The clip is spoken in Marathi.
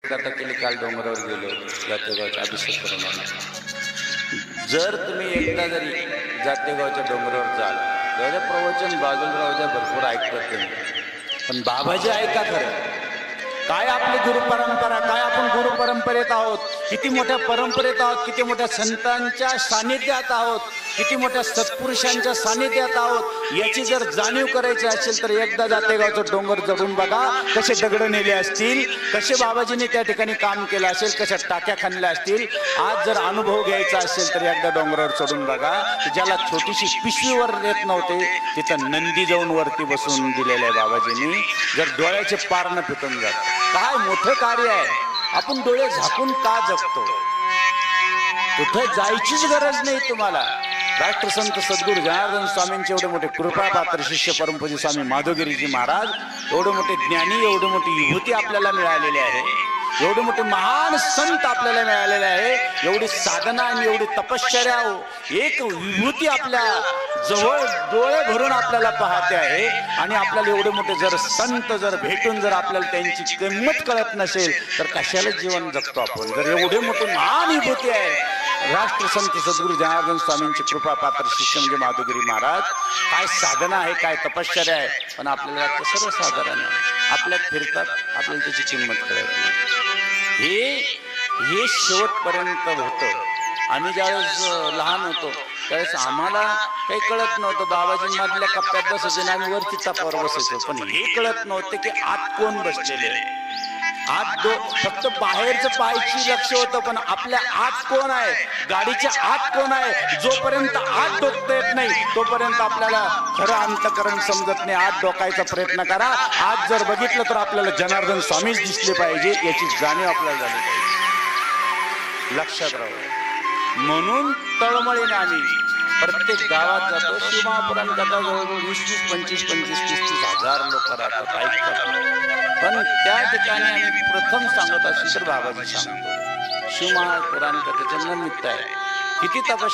कथा केली, काल डोंगरावर गेलो जातेगावचा अभिषेक करून आलो. जर तुम्ही एकदा जरी जातेगावच्या डोंगरावर जाल, त्याचं प्रवचन बाजूला भरपूर ऐकतात तुम्ही, पण बाबाजी ऐका खरं. काय आपली गुरु परंपरा, काय आपण गुरु परंपरेत आहोत, किती मोठ्या परंपरेत आहोत, किती मोठ्या संतांच्या सानिध्यात आहोत, किती मोठ्या सत्पुरुषांच्या सानिध्यात आहोत, याची जर जाणीव करायची असेल तर एकदा जातेगावचं डोंगर चढून बघा. कसे दगड नेले असतील, कसे बाबाजींनी त्या ठिकाणी काम केलं असेल, कशा टाक्या खाल्ल्या असतील. आज जर अनुभव घ्यायचा असेल तर एकदा डोंगरावर चढून बघा. ज्याला छोटीशी पिशवीवर येत नव्हते तिथं नंदी जाऊन वरती बसून दिलेलं आहे बाबाजींनी. जर डोळ्याचे पार न फिटून जात, काय मोठं कार्य आहे. आपण डोळे झाकून का जगतो? कुठं जायचीच गरज नाही तुम्हाला. राष्ट्रसंत सद्गुरू जनार्दन स्वामींचे एवढे मोठे कृपापात्र शिष्य परमपूज्य स्वामी माधवगिरीजी महाराज, एवढे मोठे ज्ञानी, एवढे मोठी विभूती आपल्याला मिळालेली आहे, एवढे मोठे महान संत आपल्याला मिळालेले आहे, एवढी साधना आणि एवढी तपश्चर्या, एक विभूती आपल्या जवळ डोळे भरून आपल्याला पाहते आहे. आणि आपल्याला एवढे मोठे जर संत जर भेटून जर आपल्याला त्यांची किंमत कळत नसेल तर कशाला जीवन जगतो आपण? जर एवढे मोठे महान विभूती आहे राष्ट्रसंत सद्गुरू जनार्दन स्वामींची कृपा पात्र शिष्य म्हणजे माधवगिरी महाराज, काय साधना आहे, काय तपश्चर्या आहे. पण आपल्याला सर्वसाधारण आपल्यात फिरतात, आपल्याला त्याची किंमत कळत नाही. हे शेवटपर्यंत होतं. आम्ही ज्यावेळेस लहान होतो त्यावेळेस आम्हाला काही कळत नव्हतं. बाबाजींमधल्या कप्प्यात बसायचे आणि आम्ही वरती टपावर बसायचो, पण हे कळत नव्हते की आत कोण बसलेले आहे. आत फक्त बाहेरचं पाहायची लक्ष होतं, पण आपल्या आत कोण आहे, गाडीच्या आत कोण आहे, जोपर्यंत आत डोकता येत नाही तोपर्यंत आपल्याला खरं अंतकरण समजत नाही. आत डोकायचा प्रयत्न करा. आज जर बघितलं तर आपल्याला जनार्दन स्वामीच दिसले पाहिजे, याची जाणीव आपल्याला झाली पाहिजे. लक्षात राहू. म्हणून तळमळीने आम्ही प्रत्येक गावात जातो. शिवमहापुराण कथा जवळजवळ 20-25-30 हजार लोक राहतात, ऐकतात. पण त्या ठिकाणी आम्ही प्रथम सांगत असू तर बाबाजी सांगतो. शिवमहापुराण कथेचं निमित्त आहे. किती तपस्या